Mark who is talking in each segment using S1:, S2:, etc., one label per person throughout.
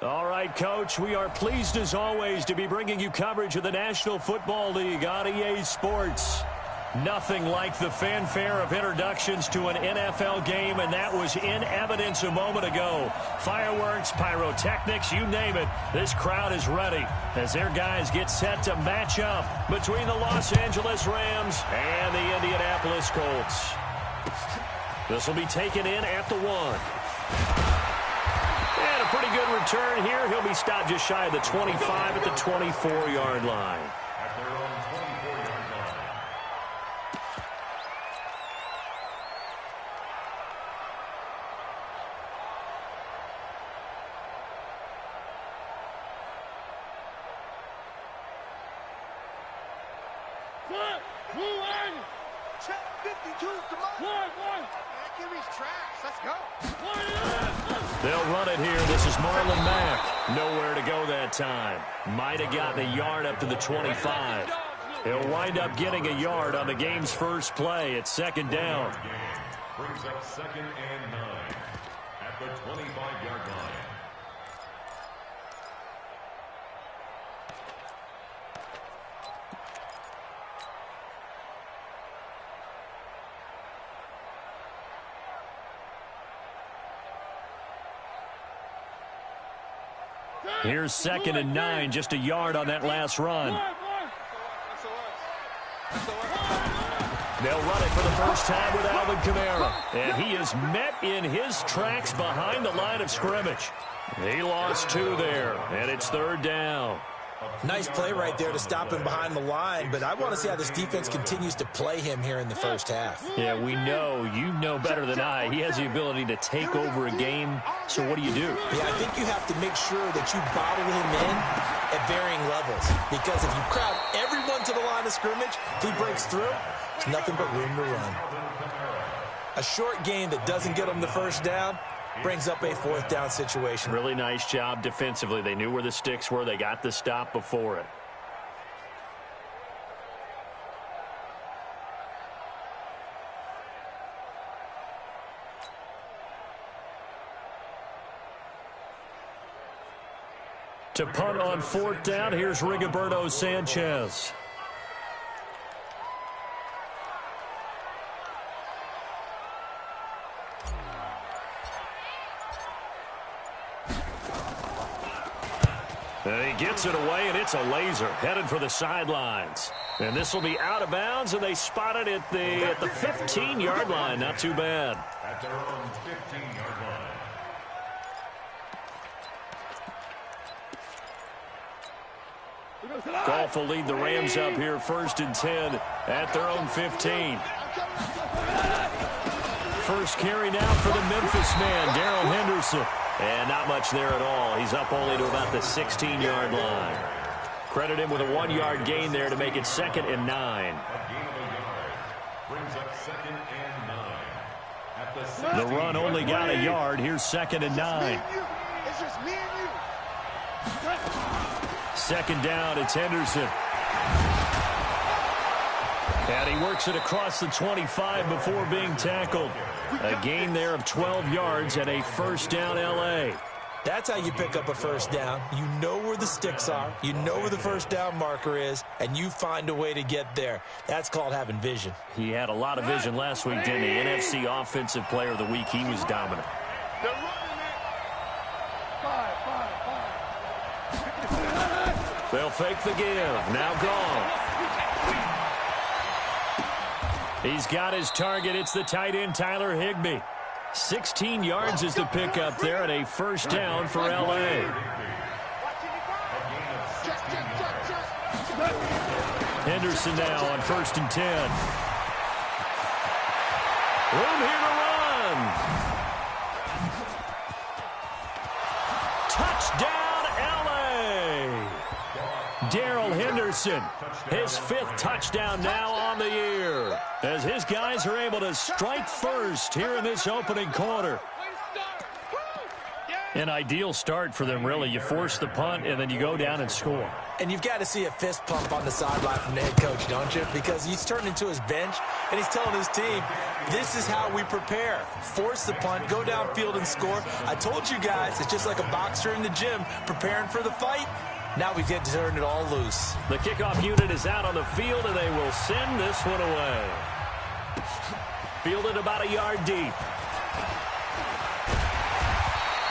S1: All right, Coach, we are pleased as always to be bringing you coverage of the National Football League on EA Sports. Nothing like the fanfare of introductions to an NFL game, and that was in evidence a moment ago. Fireworks, pyrotechnics, you name it, this crowd is ready as their guys get set to match up between the Los Angeles Rams and the Indianapolis Colts. This will be taken in at the 1. And a pretty good return here. He'll be stopped just shy of the 25 at the 24-yard line.
S2: At their own 24-yard line.
S3: Check 52, come on. Give me tracks. Let's go.
S1: They'll run it here. This is Marlon Mack. Nowhere to go that time. Might have gotten a yard up to the 25. He'll wind up getting a yard on the game's first play. It's second down.
S2: Brings up 2nd and 9 at the 25-yard line.
S1: Here's 2nd and 9, just a yard on that last run. They'll run it for the first time with Alvin Kamara. And he is met in his tracks behind the line of scrimmage. He lost 2 there, and it's 3rd down.
S4: Nice play right there to stop him behind the line, but I want to see how this defense continues to play him here in the first half.
S1: Yeah, we know, you know better than I, he has the ability to take over a game, so what do you do?
S4: Yeah, I think you have to make sure that you bottle him in at varying levels, because if you crowd everyone to the line of scrimmage, if he breaks through, there's nothing but room to run. A short gain that doesn't get him the first down brings up a 4th down situation.
S1: Really nice job defensively. They knew where the sticks were. They got the stop before it. To punt on 4th down, here's Rigoberto Sanchez. And he gets it away, and it's a laser headed for the sidelines. And this will be out of bounds, and they spot it at the 15-yard line. Not too bad.
S2: At their own 15-yard line.
S1: Goff will lead the Rams up here 1st and 10 at their own 15. First carry now for the Memphis man, Darrell Henderson. And not much there at all. He's up only to about the 16-yard line. Credit him with a 1-yard gain there to make it 2nd and 9.
S2: A gain of a yard. Brings up 2nd and 9. At the
S1: The run only got a yard. Here's 2nd and 9.
S3: It's just me and you.
S1: 2nd down, it's Henderson. And he works it across the 25 before being tackled. A gain there of 12 yards and a 1st down L.A.
S4: That's how you pick up a 1st down. You know where the sticks are. You know where the 1st down marker is, and you find a way to get there. That's called having vision.
S1: He had a lot of vision last week, didn't he? NFC Offensive Player of the Week. He was dominant.
S3: They're running it.
S1: They'll fake the give. Now gone. He's got his target. It's the tight end, Tyler Higbee. 16 yards is the pickup there and a 1st down for L.A. Henderson now on 1st and 10. Room here to run. Touchdown, L.A. Darrell Henderson, his 5th touchdown now on the year, as his guys are able to strike first here in this opening quarter. An ideal start for them, really. You force the punt, and then you go down and score.
S4: And you've got to see a fist pump on the sideline from the head coach, don't you? Because he's turned into his bench, and he's telling his team, this is how we prepare. Force the punt, go downfield and score. I told you guys, it's just like a boxer in the gym preparing for the fight. Now we get to turn it all loose.
S1: The kickoff unit is out on the field, and they will send this one away. Fielded about a yard deep.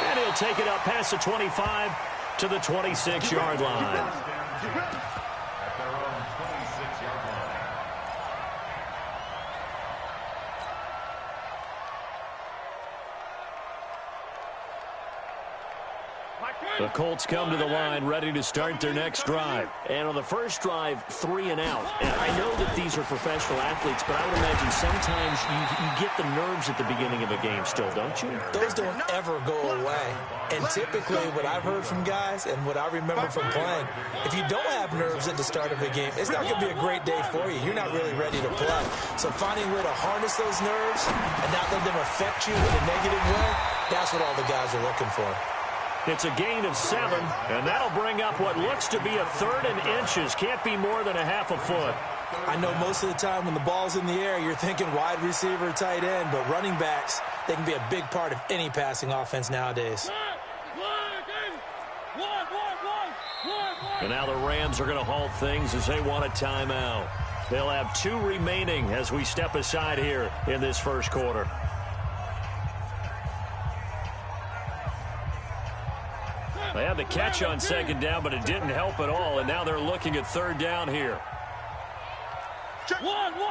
S1: And he'll take it up past the 25 to the 26-yard line.
S2: At their own 26-yard line.
S1: The Colts come to the line ready to start their next drive. And on the first drive, 3 and out. And I know that these are professional athletes, but I would imagine sometimes you get the nerves at the beginning of a game still, don't you?
S4: Those don't ever go away. And typically what I've heard from guys and what I remember from playing, if you don't have nerves at the start of a game, it's not going to be a great day for you. You're not really ready to play. So finding a way to harness those nerves and not let them affect you in a negative way, that's what all the guys are looking for.
S1: It's a gain of 7, and that'll bring up what looks to be a 3rd and inches. Can't be more than a half a foot.
S4: I know most of the time when the ball's in the air, you're thinking wide receiver, tight end, but running backs, they can be a big part of any passing offense nowadays.
S1: And now the Rams are going to halt things as they want a timeout. They'll have 2 remaining as we step aside here in this first quarter. They had the catch on 2nd down, but it didn't help at all, and now they're looking at 3rd down here.
S3: One. 3.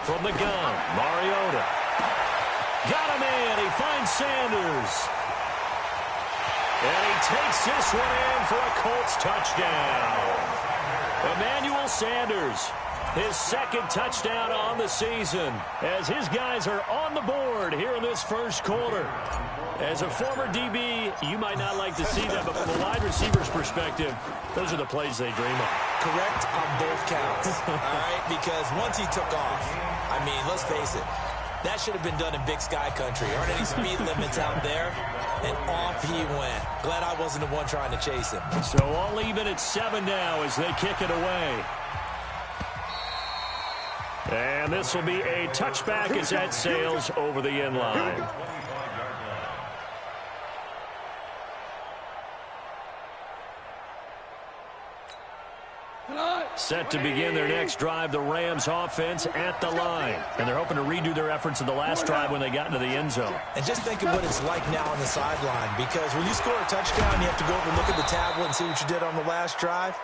S1: From the gun, Mariota. Got him in. He finds Sanders. And he takes this one in for a Colts touchdown. Emmanuel Sanders. His 2nd touchdown on the season as his guys are on the board here in this first quarter. As a former DB, you might not like to see that, but from a wide receiver's perspective, those are the plays they dream of.
S4: Correct on both counts, all right? Because once he took off, I mean, let's face it, that should have been done in Big Sky country. There aren't any speed limits out there, and off he went. Glad I wasn't the one trying to chase him.
S1: So all even at 7 now as they kick it away. And this will be a touchback as that sails over the end line. Set to begin their next drive, the Rams offense at the line. And they're hoping to redo their efforts of the last drive when they got into the end zone.
S4: And just think of what it's like now on the sideline, because when you score a touchdown, you have to go over and look at the tablet and see what you did on the last drive.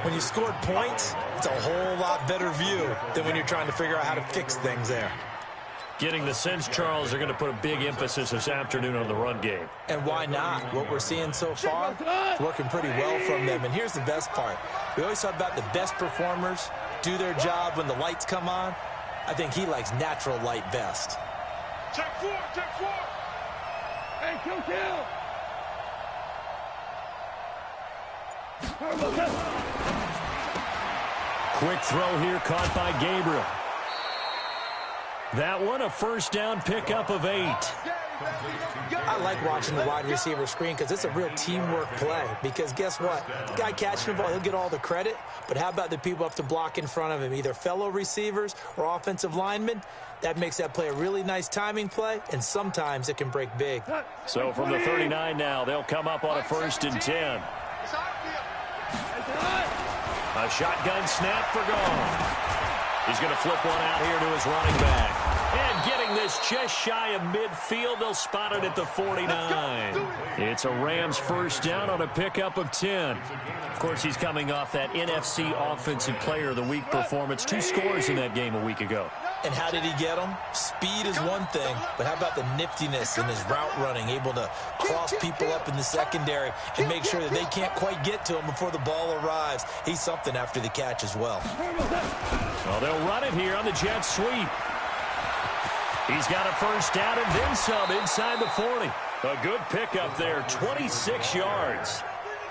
S4: When you scored points, it's a whole lot better view than when you're trying to figure out how to fix things there.
S1: Getting the sense, Charles, they're going to put a big emphasis this afternoon on the run game.
S4: And why not? What we're seeing so far, it's working pretty well from them. And here's the best part. We always talk about the best performers do their job when the lights come on. I think he likes natural light best.
S3: Check 4. Hey, kill.
S1: Quick throw here caught by Gabriel. That one, a first down pickup of 8.
S4: I like watching the wide receiver screen because it's a real teamwork play. Because guess what? The guy catching the ball, he'll get all the credit. But how about the people up to block in front of him, either fellow receivers or offensive linemen? That makes that play a really nice timing play, and sometimes it can break big.
S1: So from the 39 now, they'll come up on a 1st and 10. A shotgun snap for Gone. He's going to flip one out here to his running back. And getting this just shy of midfield, they'll spot it at the 49. It's a Rams first down on a pickup of 10. Of course, he's coming off that NFC Offensive Player of the Week performance. 2 scores in that game a week ago.
S4: And how did he get them? Speed is one thing, but how about the niftiness in his route running, able to cross people up in the secondary and make sure that they can't quite get to him before the ball arrives. He's something after the catch as well.
S1: Well, they'll run it here on the jet sweep. He's got a first down and then some inside the 40. A good pickup there, 26 yards.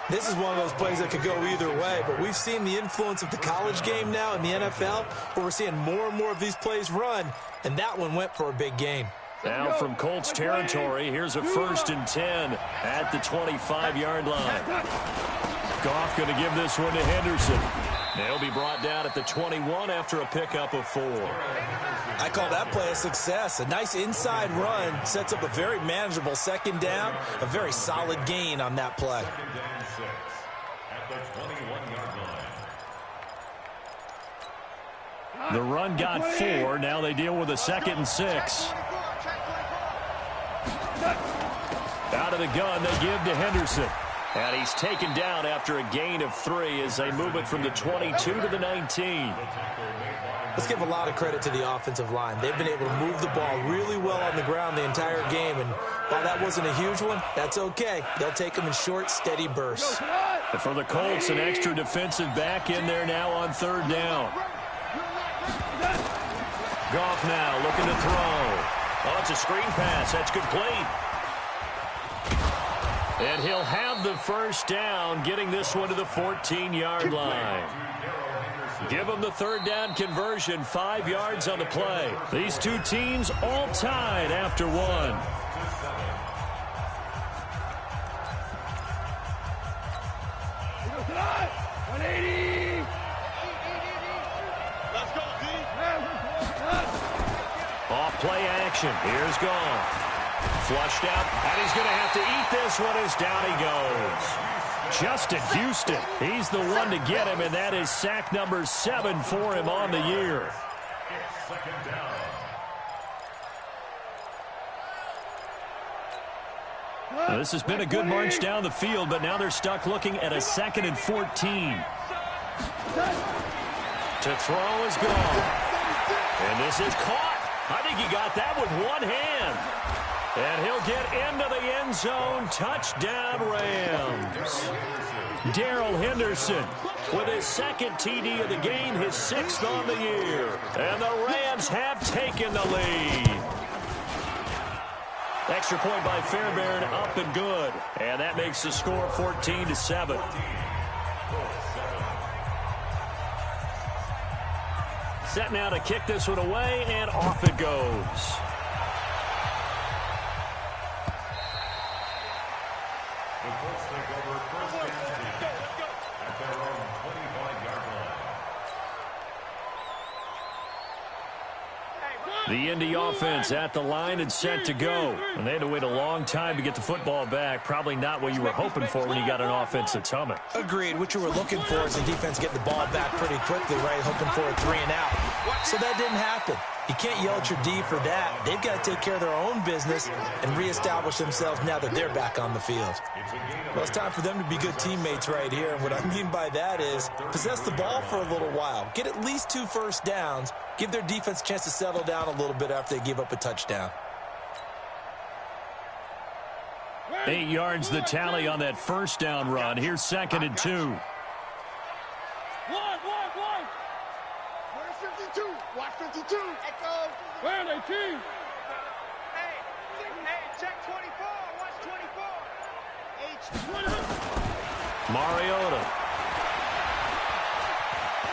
S4: This is one of those plays that could go either way, but we've seen the influence of the college game now in the NFL, where we're seeing more and more of these plays run, and that one went for a big gain.
S1: Now from Colts territory, here's a 1st and 10 at the 25-yard line. Goff going to give this one to Henderson. They'll be brought down at the 21 after a pickup of 4.
S4: I call that play a success. A nice inside run sets up a very manageable 2nd down. A very solid gain on that play.
S2: 2nd and 6 at the 21-yard line.
S1: The run got 4. Now they deal with a 2nd and 6. Out of the gun, they give to Henderson. And he's taken down after a gain of 3 as they move it from the 22 to the 19.
S4: Let's give a lot of credit to the offensive line. They've been able to move the ball really well on the ground the entire game. And while that wasn't a huge one, that's okay. They'll take them in short, steady bursts.
S1: And for the Colts, an extra defensive back in there now on 3rd down. Goff now looking to throw. Oh, it's a screen pass. That's complete. And he'll have the 1st down, getting this one to the 14-yard line. Give them the 3rd down conversion, 5 yards on the play. These two teams all tied after 1. Off play action. Here's Goff. Flushed out, and he's going to have to eat this one as down he goes. Justin Houston, he's the one to get him, and that is sack number 7 for him on the year.
S2: It's 2nd down.
S1: This has been a good march down the field, but now they're stuck looking at a 2nd and 14. To throw is gone. And this is caught. I think he got that with one hand. And he'll get into the end zone. Touchdown, Rams. Darrell Henderson with his 2nd TD of the game, his 6th on the year. And the Rams have taken the lead. Extra point by Fairbairn, up and good. And that makes the score 14-7. Set now to kick this one away, and off it goes.
S2: The Colts take over 1st and 10 at their own 25-yard line.
S1: The Indy offense at the line and set to go. And they had to wait a long time to get the football back. Probably not what you were hoping for when you got an offense that's humming.
S4: Agreed. What you were looking for is the defense getting the ball back pretty quickly, right? Hoping for a 3 and out. So that didn't happen. You can't yell at your D for that. They've got to take care of their own business and reestablish themselves now that they're back on the field. Well, it's time for them to be good teammates right here. And what I mean by that is possess the ball for a little while. Get at least 2 first downs. Give their defense a chance to settle down a little bit after they give up a touchdown.
S1: 8 yards the tally on that 1st down run. Here's 2nd and 2.
S3: Where's 52? Watch 52. Echo. Where are they, team? Hey, check 24. Watch 24.
S1: Mariota.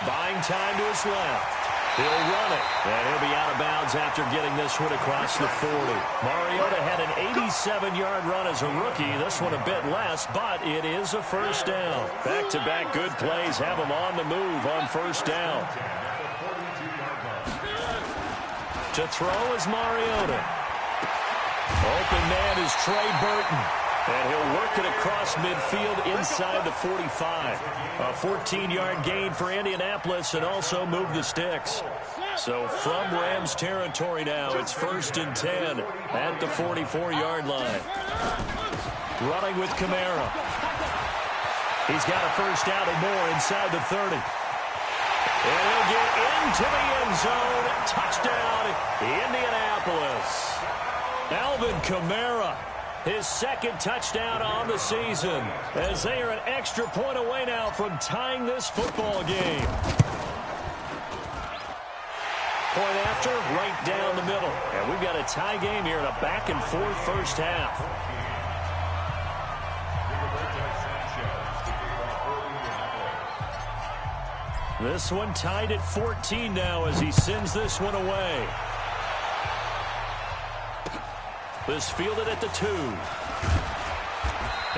S1: Buying time to his left. He'll run it, and he'll be out of bounds after getting this one across the 40. Mariota had an 87-yard run as a rookie. This one a bit less, but it is a 1st down. Back-to-back good plays have him on the move on 1st down. To throw is Mariota. Open man is Trey Burton. And he'll work it across midfield inside the 45. A 14-yard gain for Indianapolis and also move the sticks. So from Rams territory now, it's 1st and 10 at the 44-yard line. Running with Kamara. He's got a 1st down and more inside the 30. And he'll get into the end zone. Touchdown, Indianapolis. Alvin Kamara. His 2nd touchdown on the season as they are an extra point away now from tying this football game. Point after, right down the middle. And we've got a tie game here in a back-and-forth 1st half. This one tied at 14 now as he sends this one away. This fielded at the 2.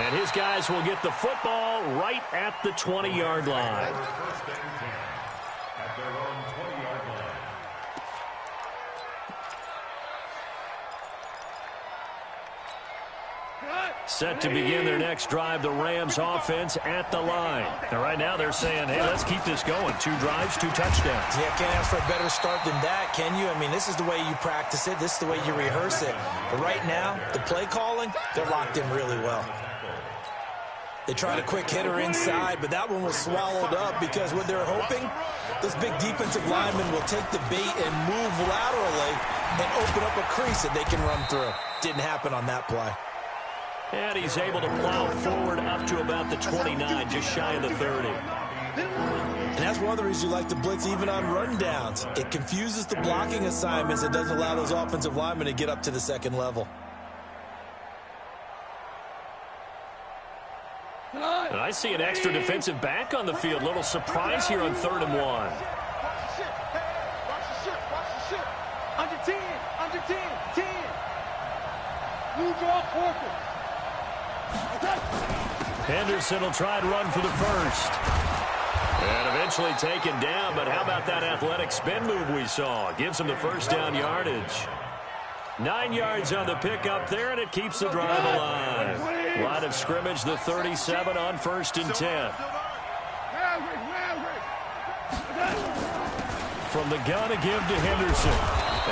S1: And his guys will get the football right at the 20-yard line.
S2: First and 10 at their own 20-yard line.
S1: Set to begin their next drive, the Rams offense at the line. And right now they're saying, hey, let's keep this going. 2 drives, 2 touchdowns.
S4: Yeah, can't ask for a better start than that, can you? I mean, this is the way you practice it. This is the way you rehearse it. But right now, the play calling, they're locked in really well. They tried a quick hitter inside, but that one was swallowed up because what they're hoping, those big defensive linemen will take the bait and move laterally and open up a crease that they can run through. Didn't happen on that play.
S1: And he's able to plow forward up to about the 29, just shy of the 30.
S4: And that's one of the reasons you like to blitz even on rundowns. It confuses the blocking assignments. It doesn't allow those offensive linemen to get up to the second level.
S1: And I see an extra defensive back on the field. Little surprise here on 3rd and 1.
S3: Watch the shit. Hey, watch the shit. Watch the shit. Under 10. Under 10. 10. Blue draw, Porter.
S1: Henderson will try and run for the first. And eventually taken down, but how about that athletic spin move we saw? Gives him the first down yardage. 9 yards on the pickup there, and it keeps the drive alive. Line of scrimmage, the 37 on 1st and 10. From the gun to give to Henderson.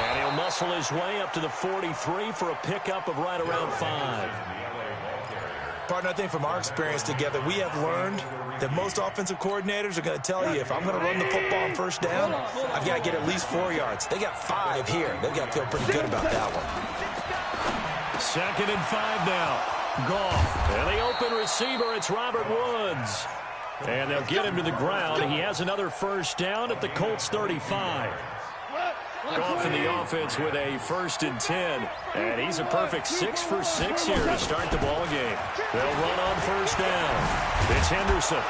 S1: And he'll muscle his way up to the 43 for a pickup of right around 5.
S4: Partner, I think from our experience together, we have learned that most offensive coordinators are going to tell you, if I'm going to run the football on 1st down, I've got to get at least 4 yards. They got 5 here. They've got to feel pretty good about that one.
S1: 2nd and 5 now. Goff. And the open receiver, it's Robert Woods. And they'll get him to the ground. He has another 1st down at the Colts 35. Goff in the offense with a 1st and 10. And he's a perfect 6 for 6 here to start the ball game. They'll run on 1st down. It's Henderson.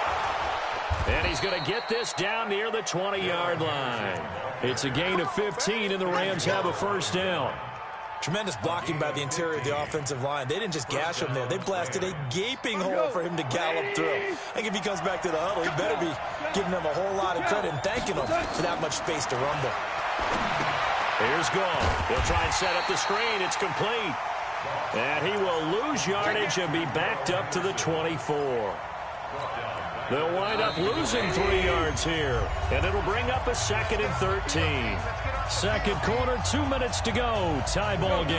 S1: And he's going to get this down near the 20-yard line. It's a gain of 15, and the Rams have a 1st down.
S4: Tremendous blocking by the interior of the offensive line. They didn't just gash him there. They blasted a gaping hole for him to gallop through. I think if he comes back to the huddle, he better be giving them a whole lot of credit and thanking them for that much space to rumble.
S1: Here's Goff. He'll try and set up the screen. It's complete. And he will lose yardage and be backed up to the 24. They'll wind up losing 3 yards here. And it'll bring up a 2nd and 13. Second quarter, 2 minutes to go. Tie ball game.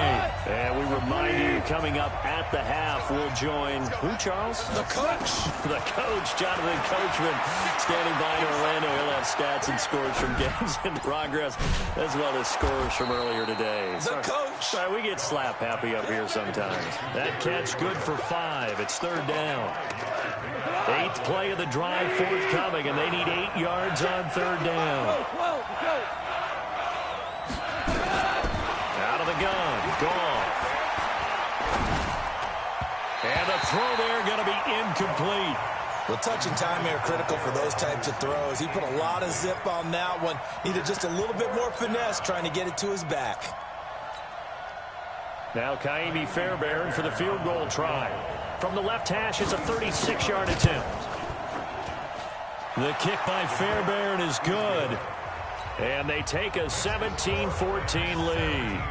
S1: And we remind you, coming up at the half, we'll join who, Charles?
S4: The coach.
S1: The coach, Jonathan Coachman, standing by in Orlando. He'll have stats and scores from games in progress, as well as scores from earlier today.
S4: The coach.
S1: Sorry, we get slap happy up here sometimes. That catch good for 5. It's 3rd down. 8th play of the drive forthcoming, and they need 8 yards on 3rd down. Out of the gun, Goff. And the throw there going to be incomplete.
S4: Well, touch and timing are critical for those types of throws. He put a lot of zip on that one. Needed just a little bit more finesse trying to get it to his back.
S1: Now Kaimi Fairbairn for the field goal try. From the left hash, it's a 36-yard attempt. The kick by Fairbairn is good. And they take a 17-14 lead.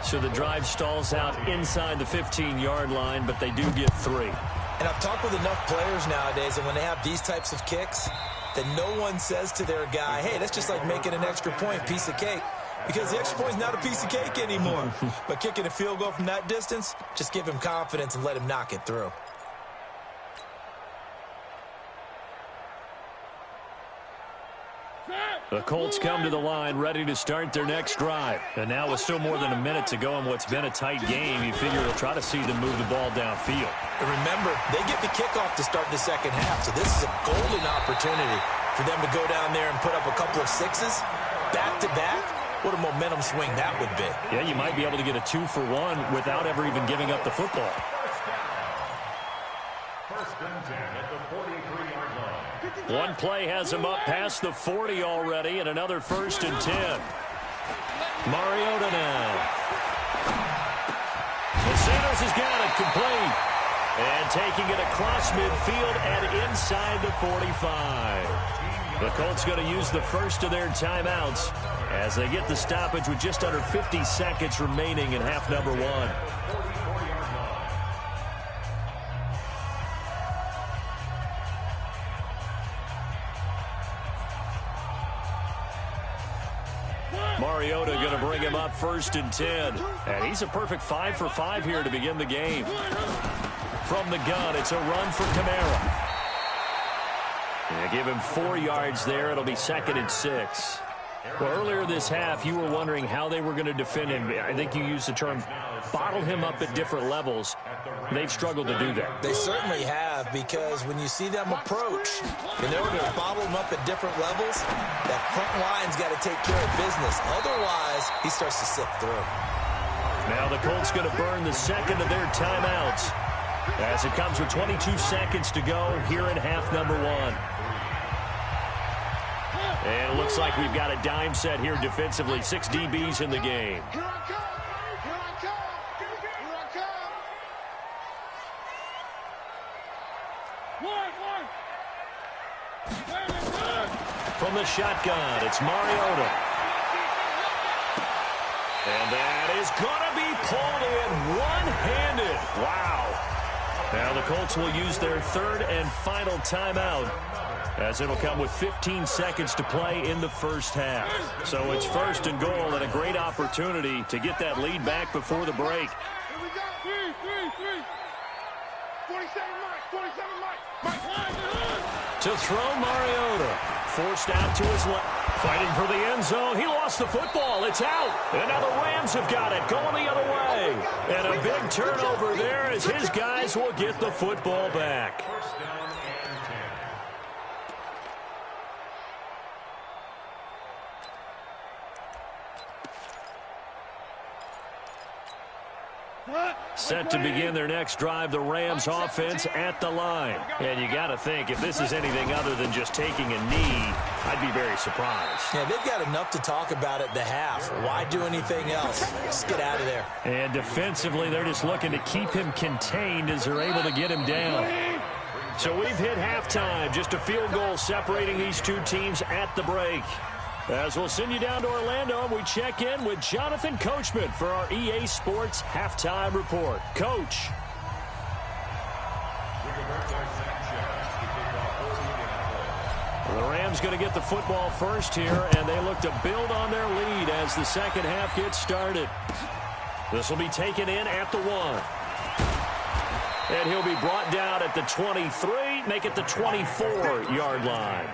S1: So the drive stalls out inside the 15-yard line, but they do get 3.
S4: And I've talked with enough players nowadays, and when they have these types of kicks, that no one says to their guy, hey, that's just like making an extra point, piece of cake. Because the extra point is not a piece of cake anymore. But kicking a field goal from that distance, just give him confidence and let him knock it through.
S1: The Colts come to the line ready to start their next drive. And now with still more than a minute to go in what's been a tight game, you figure they'll try to see them move the ball downfield.
S4: And remember, they get the kickoff to start the second half, so this is a golden opportunity for them to go down there and put up a couple of 6s back-to-back. What a momentum swing that would be.
S1: Yeah, you might be able to get a 2-for-1 without ever even giving up the football.
S2: 1st and 10 at the 43-yard line.
S1: One play has him up past the 40 already, and another 1st and 10. Mariota now. Styles has got it complete. And taking it across midfield and inside the 45. The Colts going to use the first of their timeouts as they get the stoppage with just under 50 seconds remaining in half number one. Mariota going to bring him up 1st and 10. And he's a perfect 5 for 5 here to begin the game. From the gun, it's a run for Kamara. Give him 4 yards there. It'll be 2nd and 6. Well, earlier this half, you were wondering how they were going to defend him. I think you used the term bottle him up at different levels. They've struggled to do that.
S4: They certainly have, because when you see them approach, in order to bottle him up at different levels, that front line's got to take care of business. Otherwise, he starts to slip through.
S1: Now the Colts going to burn the second of their timeouts as it comes with 22 seconds to go here in half number one. And it looks like we've got a dime set here defensively. 6 DBs in the game.
S3: Here I come. Here I come. Here I come.
S1: From the shotgun, it's Mariota. And that is going to be pulled in one-handed. Wow. Now the Colts will use their 3rd and final timeout, as it'll come with 15 seconds to play in the first half. So it's 1st and goal and a great opportunity to get that lead back before the break.
S3: Here we go. 3. 47 Mike.
S1: To throw Mariota. Forced out to his left. Fighting for the end zone. He lost the football. It's out. And now the Rams have got it. Going the other way. And a big turnover there as his guys will get the football back. Set to begin their next drive, the Rams offense at the line. And you got to think, if this is anything other than just taking a knee, I'd be very surprised.
S4: Yeah, they've got enough to talk about at the half. Why do anything else? Just get out of there.
S1: And defensively, they're just looking to keep him contained as they're able to get him down. So we've hit halftime. Just a field goal separating these two teams at the break. As we'll send you down to Orlando, and we check in with Jonathan Coachman for our EA Sports Halftime Report. Coach. The Rams going to get the football first here, and they look to build on their lead as the second half gets started. This will be taken in at the 1. And he'll be brought down at the 23, make it the 24-yard line.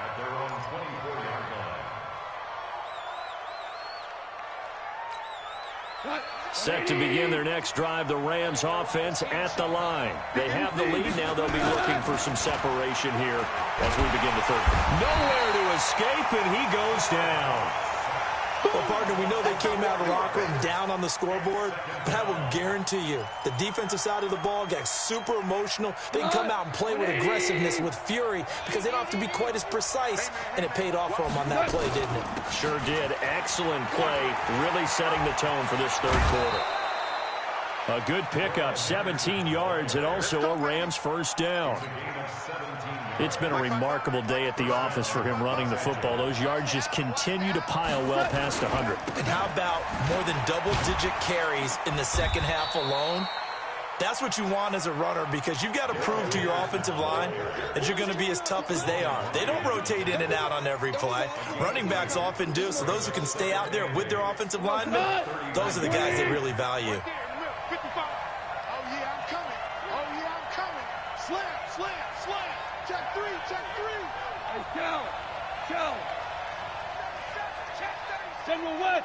S2: At their own 24-yard line.
S1: Set to begin their next drive, the Rams offense at the line. They have the lead. Now they'll be looking for some separation here as we begin the third. Nowhere to escape, and he goes down.
S4: Well, partner, we know they came out of the locker room down on the scoreboard, but I will guarantee you the defensive side of the ball got super emotional. They can come out and play with aggressiveness, with fury, because they don't have to be quite as precise, and it paid off for them on that play, didn't it?
S1: Sure did. Excellent play, really setting the tone for this third quarter. A good pickup, 17 yards, and also a Rams first down. It's been a remarkable day at the office for him running the football. Those yards just continue to pile well past 100.
S4: And how about more than double-digit carries in the second half alone? That's what you want as a runner, because you've got to prove to your offensive line that you're going to be as tough as they are. They don't rotate in and out on every play. Running backs often do, so those who can stay out there with their offensive linemen, those are the guys they really value.
S3: 55. Oh, yeah, I'm coming. Oh, yeah, I'm coming. Slam. Check 3. Hey, Cal. General West.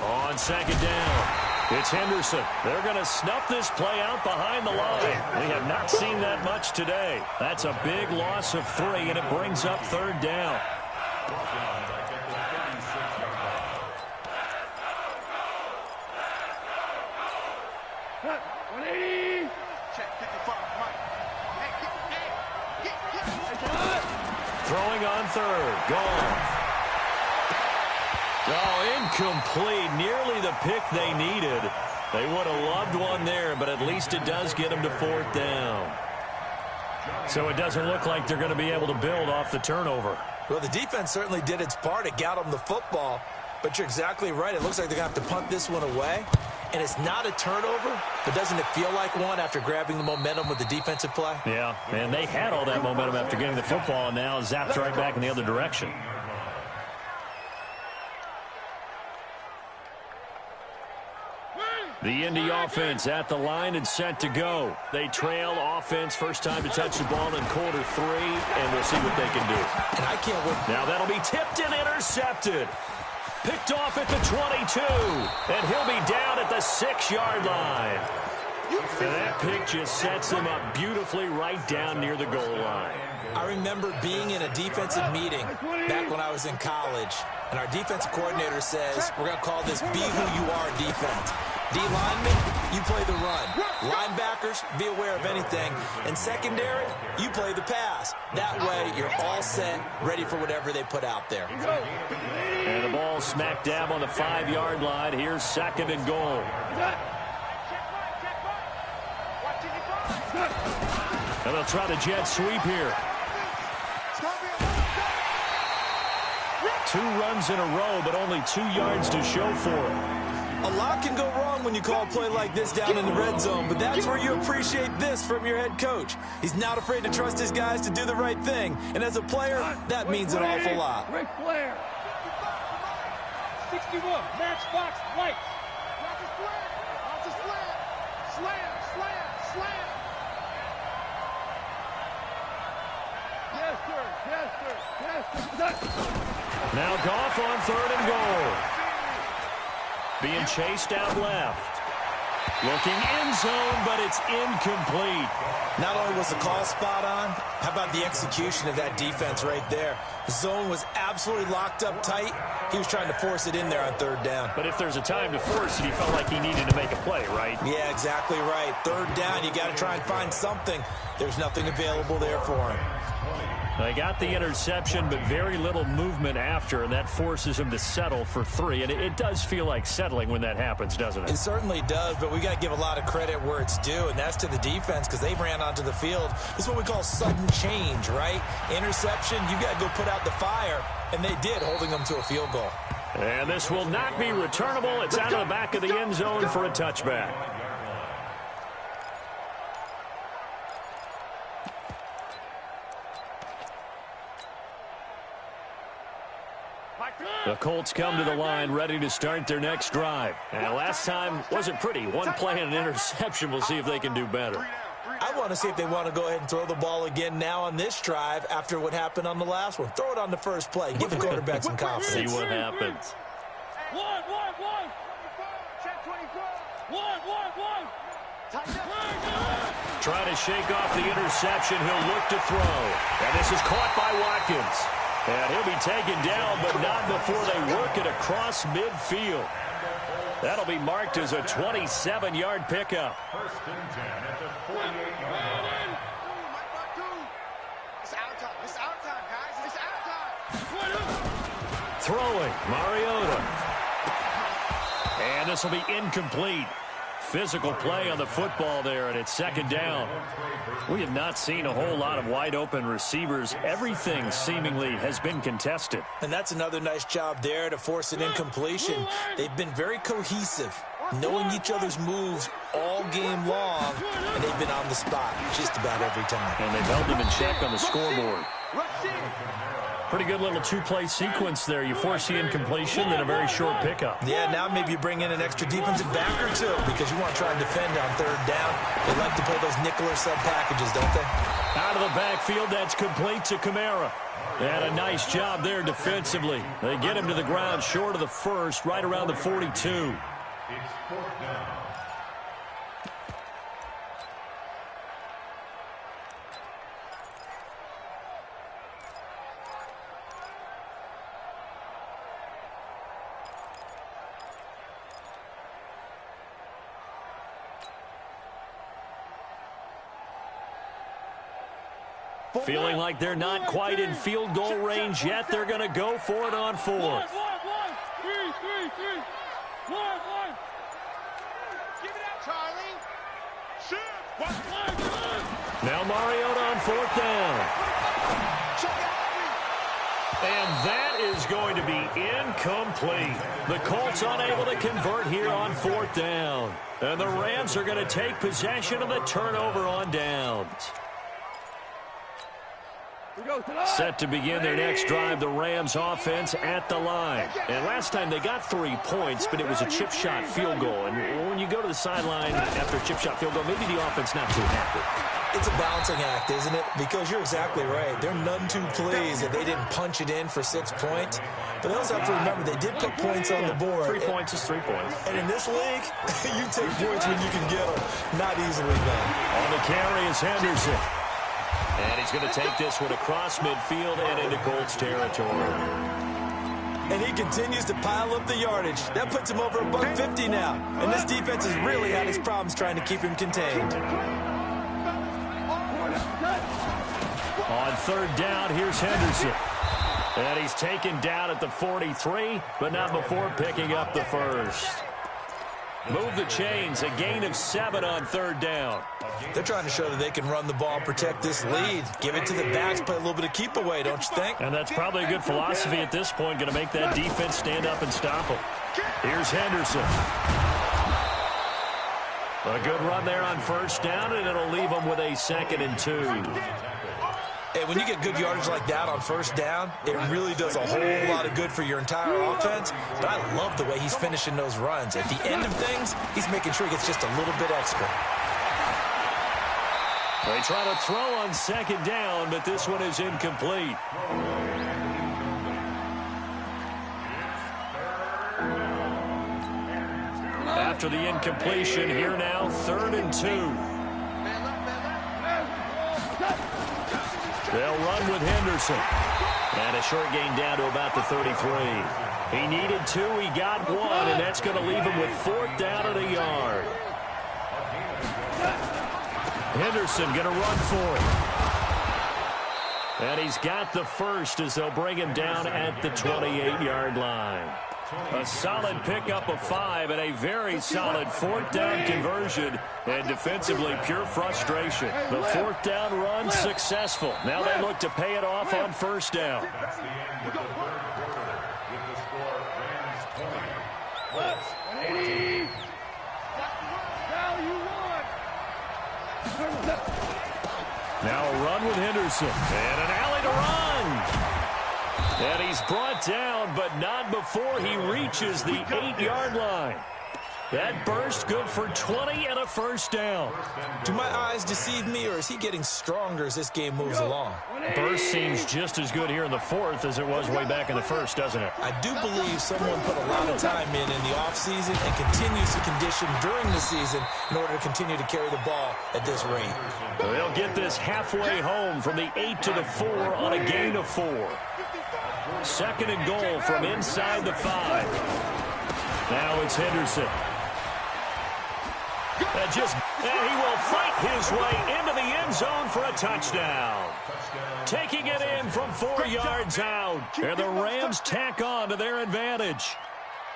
S1: On second down, it's Henderson. They're going to snuff this play out behind the line. We have not seen that much today. That's a big loss of 3, and it brings up third down. Throwing on third. Gone. Oh, incomplete. Nearly the pick they needed. They would have loved one there, but at least it does get them to 4th down. So it doesn't look like they're going to be able to build off the turnover.
S4: Well, the defense certainly did its part. It got them the football. But you're exactly right. It looks like they're going to have to punt this one away. And it's not a turnover, but doesn't it feel like one after grabbing the momentum with the defensive play?
S1: Yeah, and they had all that momentum after getting the football, and now zapped right back in the other direction. The Indy offense at the line and set to go. They trail offense, first time to touch the ball in quarter 3, and we'll see what they can do.
S4: And I can't wait.
S1: Now that'll be tipped and intercepted. Picked off at the 22, and he'll be down at the 6-yard line. And that pick just sets him up beautifully right down near the goal line.
S4: I remember being in a defensive meeting back when I was in college, and our defensive coordinator says, we're going to call this Be Who You Are defense. D-linemen, you play the run. Linebackers, be aware of anything. And secondary, you play the pass. That way, you're all set, ready for whatever they put out there.
S1: And the ball smack dab on the 5-yard line. Here's 2nd and goal. And they'll try the jet sweep here. 2 runs in a row, but only 2 yards to show for it.
S4: A lot can go wrong when you call a play like this down in the red zone, but that's where you appreciate this from your head coach. He's not afraid to trust his guys to do the right thing, and as a player, that means an awful lot.
S3: Ric Flair. 61, matchbox lights. Slam. Yes, sir.
S1: Now Goff on 3rd and goal. Being chased out left. Looking end zone, but it's incomplete.
S4: Not only was the call spot on, how about the execution of that defense right there? The zone was absolutely locked up tight. He was trying to force it in there on 3rd down.
S1: But if there's a time to force it, he felt like he needed to make a play, right?
S4: Yeah, exactly right. 3rd down, you got to try and find something. There's nothing available there for him.
S1: They got the interception, but very little movement after, and that forces him to settle for 3. And it does feel like settling when that happens, doesn't it?
S4: It certainly does, but we got to give a lot of credit where it's due, and that's to the defense because they ran onto the field. This is what we call sudden change, right? Interception, you got to go put out the fire, and they did, holding them to a field goal.
S1: And this will not be returnable. It's out of the back of the end zone for a touchback. The Colts come to the line ready to start their next drive. And last time wasn't pretty. 1 play and an interception. We'll see if they can do better.
S4: I want to see if they want to go ahead and throw the ball again now on this drive after what happened on the last one. Throw it on the first play. Give the quarterback some confidence.
S1: See what happens.
S3: One. Check 24. One.
S1: Trying to shake off the interception. He'll look to throw. And this is caught by Watkins. And he'll be taken down, but not before they work it across midfield. That'll be marked as a 27-yard pickup.
S2: 1st and 10 at the 48-yard line.
S3: It's our time, guys. It's our time.
S1: Throwing, Mariota. And this will be incomplete. Physical play on the football there, and it's 2nd down. We have not seen a whole lot of wide-open receivers. Everything seemingly has been contested.
S4: And that's another nice job there to force an incompletion. They've been very cohesive, knowing each other's moves all game long, and they've been on the spot just about every time.
S1: And they've held them in check on the scoreboard. Pretty good little 2-play sequence there. You force the incompletion, then a very short pickup.
S4: Yeah, now maybe you bring in an extra defensive back or 2 because you want to try and defend on 3rd down. They like to play those nickel or sub packages, don't they?
S1: Out of the backfield, that's complete to Kamara. And a nice job there defensively. They get him to the ground short of the 1st, right around the 42.
S2: It's 4th down.
S1: Feeling like they're not quite in field goal range yet. They're going to go for it on 4th.
S3: One. Give it out, Charlie.
S1: Now Mariota on 4th down. And that is going to be incomplete. The Colts unable to convert here on 4th down. And the Rams are going to take possession of the turnover on downs. Set to begin their next drive, the Rams offense at the line. And last time they got 3 points, but it was a chip shot field goal. And when you go to the sideline after a chip shot field goal, maybe the offense not too happy.
S4: It's a balancing act, isn't it? Because you're exactly right. They're none too pleased that they didn't punch it in for 6 points. But they also have to remember they did put points on the board.
S1: 3 points is 3 points.
S4: And in this league, you take points when you can get them. Not easily done.
S1: On the carry is Henderson. And he's going to take this one across midfield and into Colts territory.
S4: And he continues to pile up the yardage. That puts him over $150 now. And this defense has really had its problems trying to keep him contained.
S1: On 3rd down, here's Henderson. And he's taken down at the 43, but not before picking up the first. Move the chains, a gain of 7 on 3rd down.
S4: They're trying to show that they can run the ball, protect this lead. Give it to the backs, play a little bit of keep away, don't you think?
S1: And that's probably a good philosophy at this point, going to make that defense stand up and stop them. Here's Henderson. A good run there on 1st down, and it'll leave them with a 2nd and 2.
S4: Hey, when you get good yardage like that on 1st down, it really does a whole lot of good for your entire offense. But I love the way he's finishing those runs. At the end of things, he's making sure he gets just a little bit extra.
S1: They try to throw on 2nd down, but this one is incomplete. After the incompletion, here now, 3rd and 2. They'll run with Henderson. And a short gain down to about the 33. He needed 2, he got 1, and that's going to leave him with 4th down at a yard. Henderson going to run for it. And he's got the first as they'll bring him down at the 28-yard line. A solid pickup of 5 and a very solid 4th down conversion. And defensively, pure frustration. The 4th down run successful. Now they look to pay it off on 1st down. Now a run with Henderson. And an alley to run. And he's brought down, but not before he reaches the 8-yard line. That burst good for 20 and a 1st down.
S4: Do my eyes deceive me, or is he getting stronger as this game moves along?
S1: Burst seems just as good here in the 4th as it was way back in the 1st, doesn't it?
S4: I do believe someone put a lot of time in the offseason and continues to condition during the season in order to continue to carry the ball at this rate.
S1: They'll get this halfway home from the 8 to the 4 on a gain of 4. 2nd and goal from inside the 5. Now it's Henderson. And he will fight his way into the end zone for a touchdown. Taking it in from 4 yards out. And the Rams tack on to their advantage.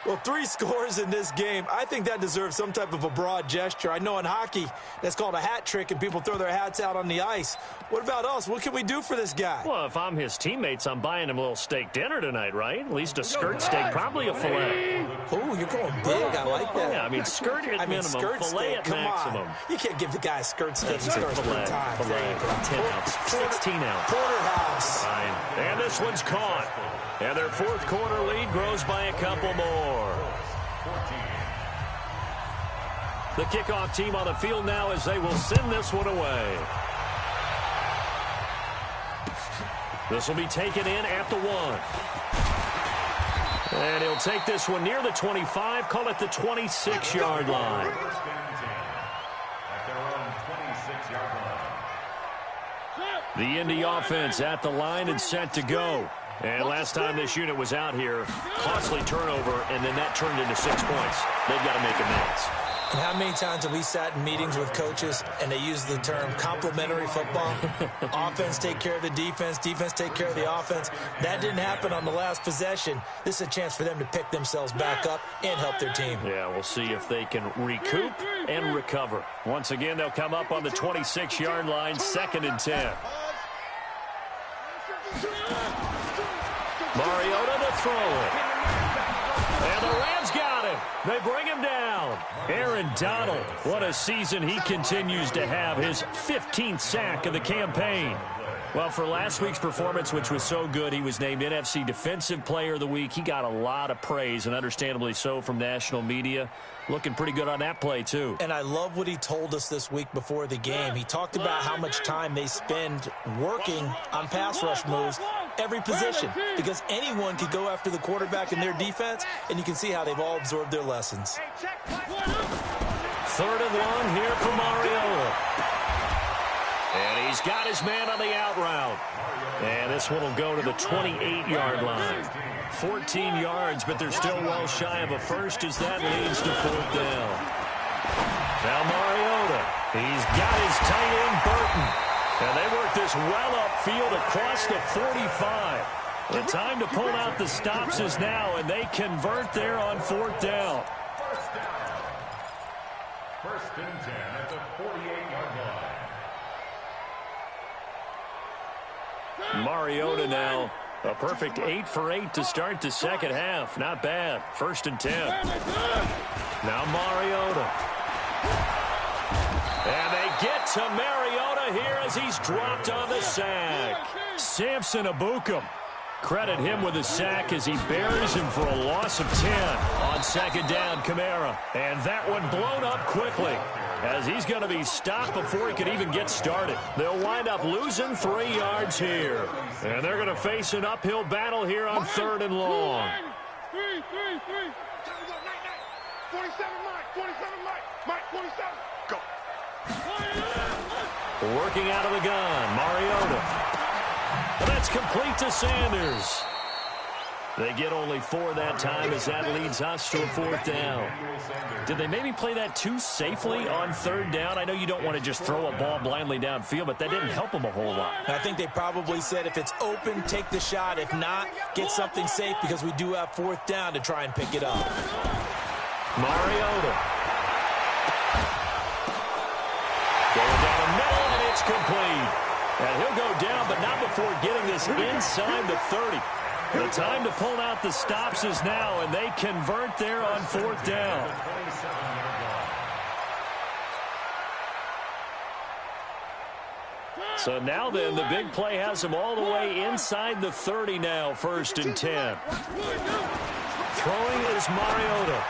S4: Well, 3 scores in this game. I think that deserves some type of a broad gesture. I know in hockey, that's called a hat trick, and people throw their hats out on the ice. What about us? What can we do for this guy?
S1: Well, if I'm his teammates, I'm buying him a little steak dinner tonight, right? At least a skirt steak, probably a filet.
S4: Oh, you're going big. I like that.
S1: Yeah, I mean, skirt at minimum,
S4: skirt
S1: filet
S4: steak.
S1: at
S4: Come
S1: maximum.
S4: on. You can't give the guy a skirt steak. He starts
S1: Filet,
S4: 3 times.
S1: filet, 10 ounce, 16 ounce.
S4: Porterhouse.
S1: Fine. And this one's caught. And their 4th quarter lead grows by a couple more. The kickoff team on the field now as they will send this one away. This will be taken in at the 1. And he'll take this one near the 25, call it the 26-yard line. The Indy offense at the line and set to go. And last time this unit was out here, costly turnover, and then that turned into 6 points. They've got to make amends.
S4: And how many times have we sat in meetings with coaches and they use the term complementary football? Offense take care of the defense, defense take care of the offense. That didn't happen on the last possession. This is a chance for them to pick themselves back up and help their team.
S1: Yeah, we'll see if they can recoup and recover. Once again, they'll come up on the 26-yard line, 2nd and 10. Mariota to throw it. And the Rams got him. They bring him down. Aaron Donald, what a season he continues to have. His 15th sack of the campaign. Well, for last week's performance, which was so good, he was named NFC Defensive Player of the Week. He got a lot of praise, and understandably so, from national media. Looking pretty good on that play, too.
S4: And I love what he told us this week before the game. He talked about how much time they spend working on pass rush moves, every position, because anyone could go after the quarterback in their defense, and you can see how they've all absorbed their lessons.
S1: 3rd and 1 here for Mariota. And he's got his man on the out route. And this one will go to the 28-yard line. 14 yards, but they're still well shy of a first as that leads to 4th down. Now Mariota, he's got his tight end Burton. And they work this well upfield across the 45. The time to pull out the stops is now, and they convert there on 4th down.
S2: 1st and 10 at the 48-yard line.
S1: Mariota now, a perfect 8 for 8 to start the second half. Not bad. 1st and 10. Now Mariota. And they get to Mariota here as he's dropped on the sack. Samson Ebukam. Credit him with a sack as he buries him for a loss of 10 on 2nd down. Kamara. And that one blown up quickly as he's going to be stopped before he could even get started. They'll wind up losing 3 yards here. And they're going to face an uphill battle here on 3rd and long.
S3: 47, Mike. 47, Mike. 47. Go.
S1: Working out of the gun, Mariota. And that's complete to Sanders. They get only 4 that time as that leads us to a 4th down. Did they maybe play that too safely on 3rd down? I know you don't want to just throw a ball blindly downfield, but that didn't help them a whole lot.
S4: I think they probably said if it's open, take the shot. If not, get something safe because we do have 4th down to try and pick it up.
S1: Mariota. Going down the middle, and it's complete. And he'll go down, but not before getting this inside the 30. The time to pull out the stops is now, and they convert there on 4th down. So now then, the big play has them all the way inside the 30 now, 1st and 10. Throwing is Mariota.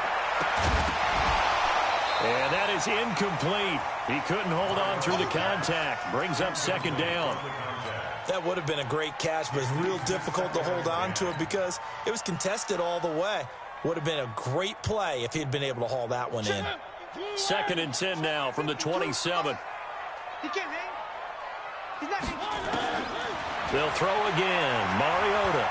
S1: And that is incomplete. He couldn't hold on through the contact. Brings up 2nd down.
S4: That would have been a great catch, but it's real difficult to hold on to it because it was contested all the way. Would have been a great play if he'd been able to haul that one in.
S1: 2nd and 10 now from the 27.
S3: He can't hang. He's not hanging.
S1: They'll throw again. Mariota.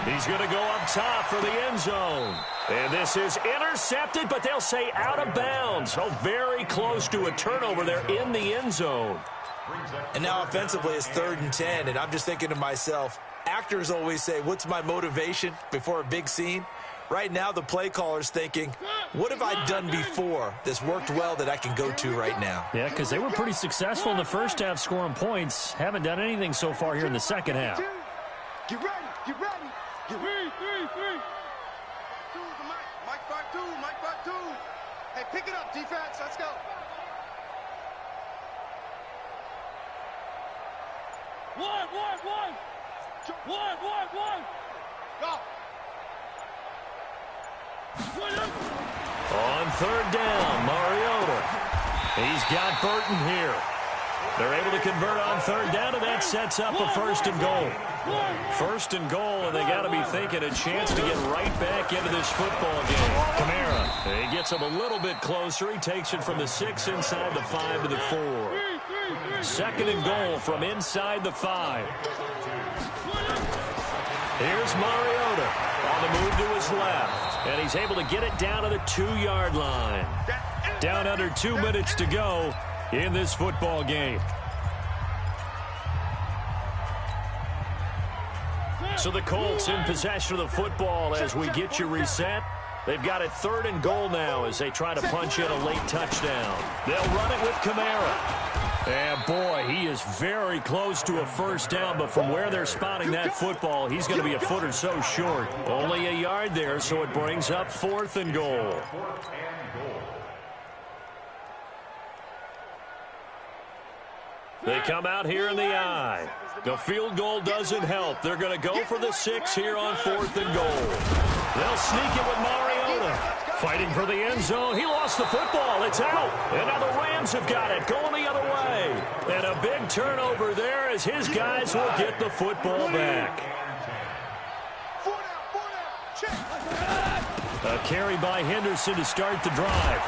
S1: He's going to go up top for the end zone. And this is intercepted, but they'll say out of bounds. So very close to a turnover there in the end zone.
S4: And now offensively it's 3rd and 10, and I'm just thinking to myself, actors always say, what's my motivation before a big scene? Right now the play caller's thinking, what have I done before that's worked well that I can go to right now?
S1: Yeah, because they were pretty successful in the first half scoring points. Haven't done anything so far here in the second half.
S3: Get ready. Get ready. Get ready. Mike 5-2. Hey, pick it up, defense. Let's go. One. Go.
S1: On 3rd down, Mariota. He's got Burton here. They're able to convert on 3rd down, and that sets up a 1st and goal. 1st and goal, and they got to be thinking a chance to get right back into this football game. Kamara, he gets him a little bit closer. He takes it from the 6 inside the 5 to the 4. 2nd and goal from inside the 5. Here's Mariota on the to move to his left, and he's able to get it down to the 2-yard line. Down under 2 minutes to go in this football game. So the Colts in possession of the football as we get you reset. They've got it 3rd and goal now as they try to punch in a late touchdown. They'll run it with Kamara. And boy, he is very close to a first down, but from where they're spotting that football, he's going to be a foot or so short. Only a yard there, so it brings up 4th and goal. They come out here in the I. The field goal doesn't help. They're going to go for the 6 here on 4th and goal. They'll sneak it with Mariota. Fighting for the end zone. He lost the football. It's out. And now the Rams have got it. Going the other way. And a big turnover there as his guys will get the football back. A carry by Henderson to start the drive.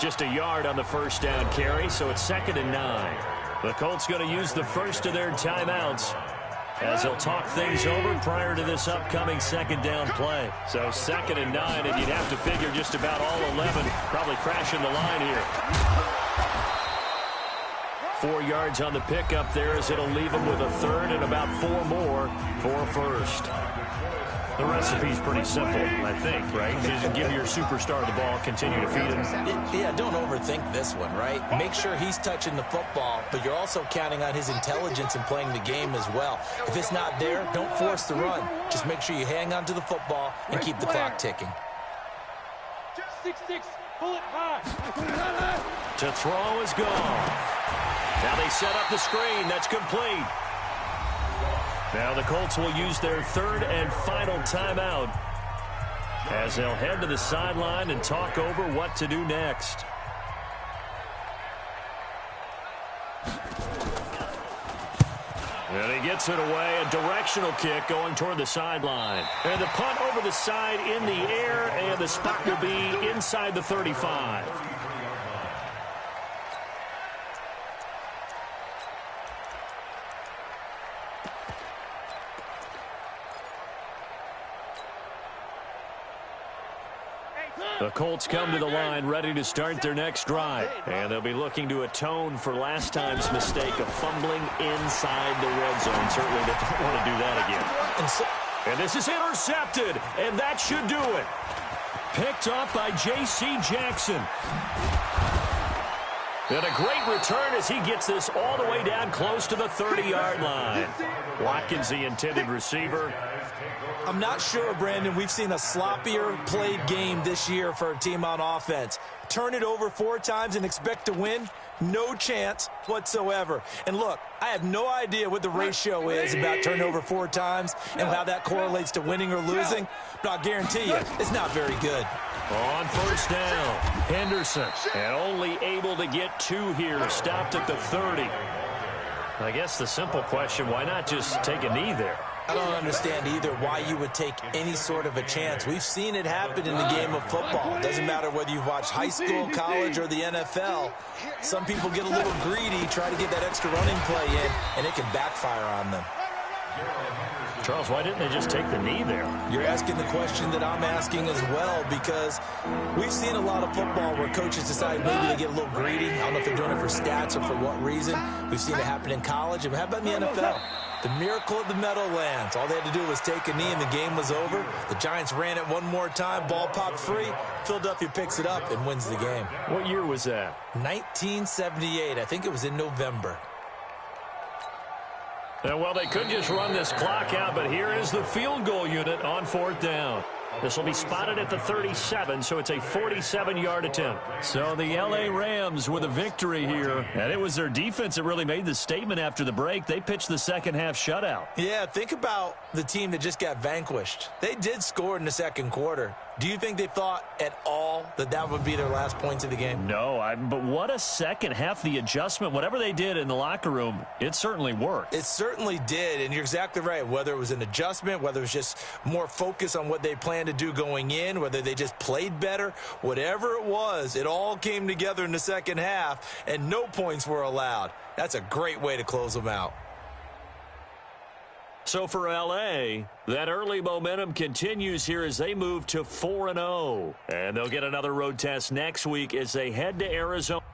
S1: Just a yard on the first down carry, so it's 2nd and 9. The Colts going to use the first of their timeouts as they'll talk things over prior to this upcoming 2nd down play. So 2nd and 9, and you'd have to figure just about all 11 probably crashing the line here. 4 yards on the pickup there as it'll leave them with a 3rd and about 4 more for first. The recipe's pretty simple, I think, right? Just give your superstar the ball, continue to feed him.
S4: Yeah, don't overthink this one, right? Make sure he's touching the football, but you're also counting on his intelligence in playing the game as well. If it's not there, don't force the run. Just make sure you hang on to the football and keep the clock ticking.
S3: 6-6, pull it high.
S1: To throw is gone. Now they set up the screen. That's complete. Now the Colts will use their 3rd and final timeout as they'll head to the sideline and talk over what to do next. And he gets it away, a directional kick going toward the sideline. And the punt over the side in the air, and the spot will be inside the 35. The Colts come to the line ready to start their next drive. And they'll be looking to atone for last time's mistake of fumbling inside the red zone. Certainly they don't want to do that again. And this is intercepted, and that should do it. Picked up by J.C. Jackson. And a great return as he gets this all the way down close to the 30-yard line. Watkins, the intended receiver.
S4: I'm not sure, Brandon. We've seen a sloppier played game this year for a team on offense. Turn it over 4 times and expect to win? No chance whatsoever. And look, I have no idea what the ratio is about turnover 4 times and how that correlates to winning or losing, but I'll guarantee you it's not very good.
S1: On first down, Henderson, and only able to get 2 here, stopped at the 30. I guess the simple question, why not just take a knee there?
S4: I don't understand either why you would take any sort of a chance. We've seen it happen in the game of football. It doesn't matter whether you've watched high school, college, or the NFL. Some people get a little greedy, try to get that extra running play in, and it can backfire on them.
S1: Charles, why didn't they just take the knee there?
S4: You're asking the question that I'm asking as well, because we've seen a lot of football where coaches decide maybe they get a little greedy. I don't know if they're doing it for stats or for what reason. We've seen it happen in college. And how about in the NFL? The miracle of the Meadowlands. All they had to do was take a knee and the game was over. The Giants ran it one more time. Ball popped free. Philadelphia picks it up and wins the game.
S1: What year was that?
S4: 1978. I think it was in November.
S1: Well, they could just run this clock out, but here is the field goal unit on 4th down. This will be spotted at the 37, so it's a 47-yard attempt. So the L.A. Rams with a victory here, and it was their defense that really made the statement after the break. They pitched the second-half shutout.
S4: Yeah, think about the team that just got vanquished. They did score in the second quarter. Do you think they thought at all that that would be their last points of the game?
S1: No, but what a second half. The adjustment, whatever they did in the locker room, it certainly worked.
S4: It certainly did, and you're exactly right. Whether it was an adjustment, whether it was just more focus on what they planned to do going in, whether they just played better, whatever it was, it all came together in the second half, and no points were allowed. That's a great way to close them out.
S1: So for L.A., that early momentum continues here as they move to 4-0. And they'll get another road test next week as they head to Arizona.